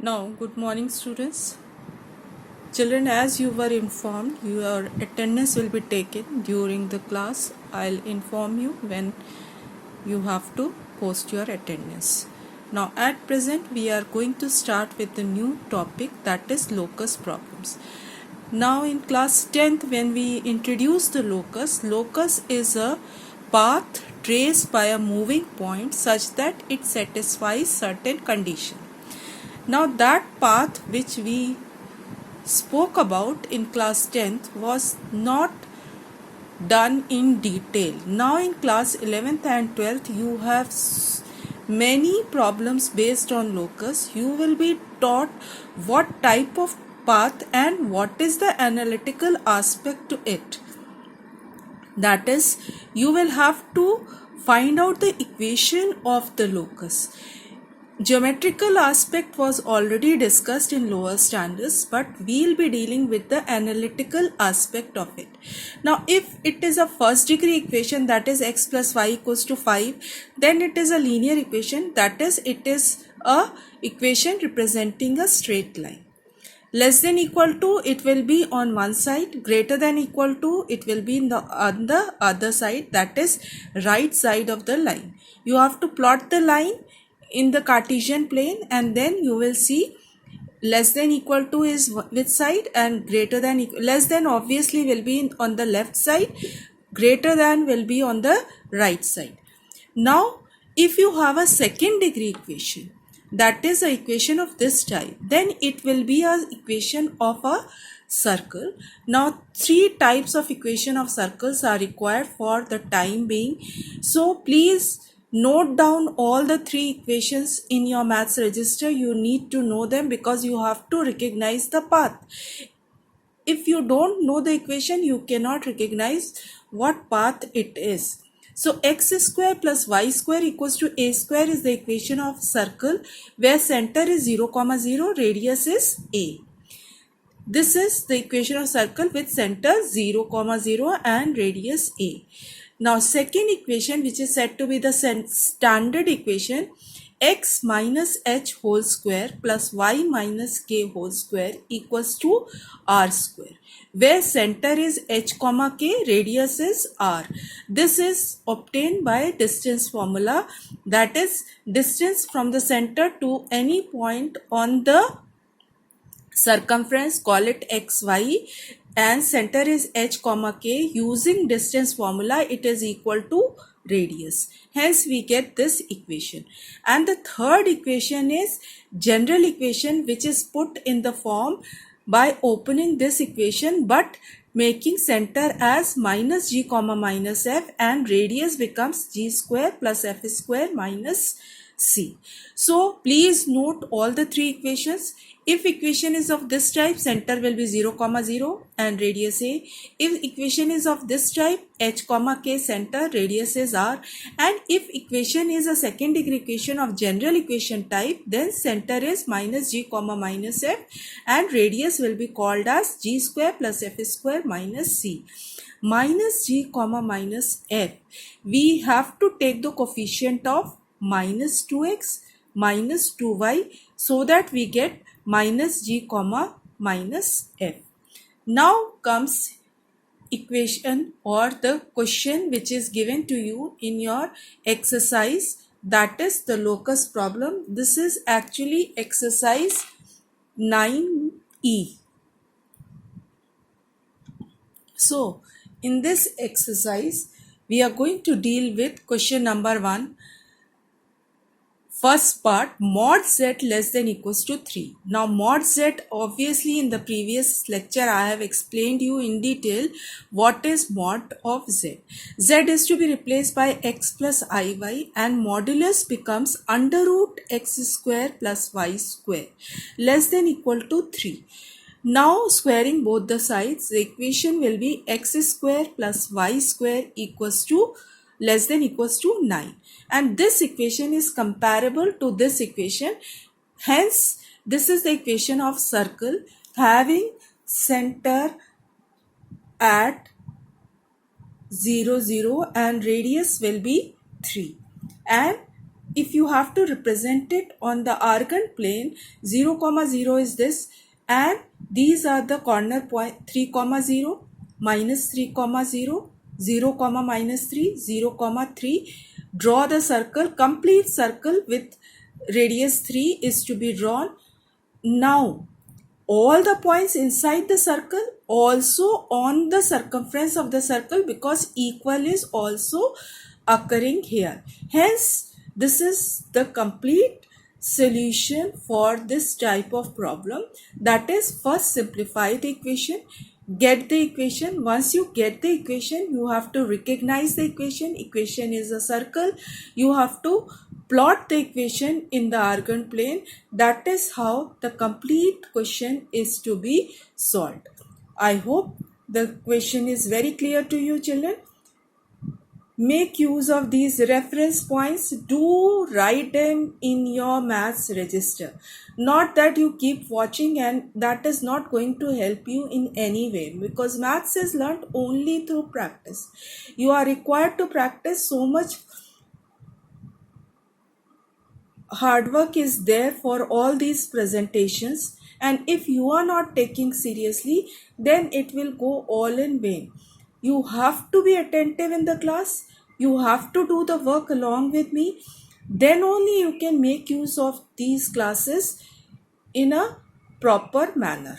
Now, good morning, students. Children, as you were informed, your attendance will be taken during the class. I'll inform you when you have to post your attendance. Now, at present, we are going to start with the new topic, that is locus problems. Now, in class 10th, when we introduce the locus is a path traced by a moving point such that it satisfies certain condition. Now that path which we spoke about in class 10th was not done in detail. Now in class 11th and 12th you have many problems based on locus. You will be taught what type of path and what is the analytical aspect to it. That is, you will have to find out the equation of the locus. Geometrical aspect was already discussed in lower standards, but we'll be dealing with the analytical aspect of it. Now, if it is a first degree equation, that is x plus y equals to 5, then it is a linear equation, that is, it is a equation representing a straight line. Less than equal to, it will be on one side. Greater than equal to, it will be on the other side, that is right side of the line. You have to plot the line in the Cartesian plane, and then you will see less than equal to is which side, and greater than less than obviously will be on the left side, greater than will be on the right side. Now if you have a second degree equation, that is a equation of this type, then it will be a equation of a circle. Now three types of equation of circles are required for the time being, so please note down all the three equations in your maths register. You need to know them because you have to recognize the path. If you don't know the equation, you cannot recognize what path it is. So x square plus y square equals to a square is the equation of circle where center is 0, 0, radius is a. This is the equation of circle with center 0, 0 and radius a. Now second equation, which is said to be the standard equation, x minus h whole square plus y minus k whole square equals to r square, where center is h comma k, radius is r. This is obtained by distance formula, that is distance from the center to any point on the circumference, call it xy, and center is h comma k. Using distance formula, it is equal to radius. Hence we get this equation. And the third equation is general equation, which is put in the form by opening this equation but making center as minus g comma minus f, and radius becomes g square plus f square minus c. So please note all the three equations. If equation is of this type, center will be 0, 0 and radius a. If equation is of this type, h comma k, center, radius is r. And if equation is a second degree equation of general equation type, then center is minus g comma minus f and radius will be called as g square plus f square minus c. Minus g comma minus f, we have to take the coefficient of minus 2x minus 2y so that we get minus g comma minus f. Now comes equation or the question which is given to you in your exercise, that is the locus problem. This is actually exercise 9e. So in this exercise we are going to deal with question number 1. First part, mod z less than equals to 3. Now mod z, obviously in the previous lecture I have explained you in detail what is mod of z. Z is to be replaced by x plus iy and modulus becomes under root x square plus y square less than equal to 3. Now squaring both the sides, the equation will be x square plus y square equals to less than equals to 9, and this equation is comparable to this equation. Hence this is the equation of circle having center at 0, 0 and radius will be 3, and if you have to represent it on the argand plane, 0 comma 0 is this, and these are the corner point, 3 comma 0, minus 3 comma 0, 0 comma minus 3, 0 comma 3. Draw the circle, complete circle with radius 3 is to be drawn. Now all the points inside the circle also on the circumference of the circle, because equal is also occurring here. Hence, this is the complete solution for this type of problem. That is, first simplify the equation, get the equation. Once you get the equation, you have to recognize the equation. Equation is a circle. You have to plot the equation in the argand plane. That is how the complete question is to be solved. I hope the question is very clear to you, children. Make use of these reference points. Do write them in your maths register. Not that you keep watching and that is not going to help you in any way, because maths is learnt only through practice. You are required to practice. So much hard work is there for all these presentations, and if you are not taking seriously, then it will go all in vain. You have to be attentive in the class. You have to do the work along with me. Then only you can make use of these classes in a proper manner.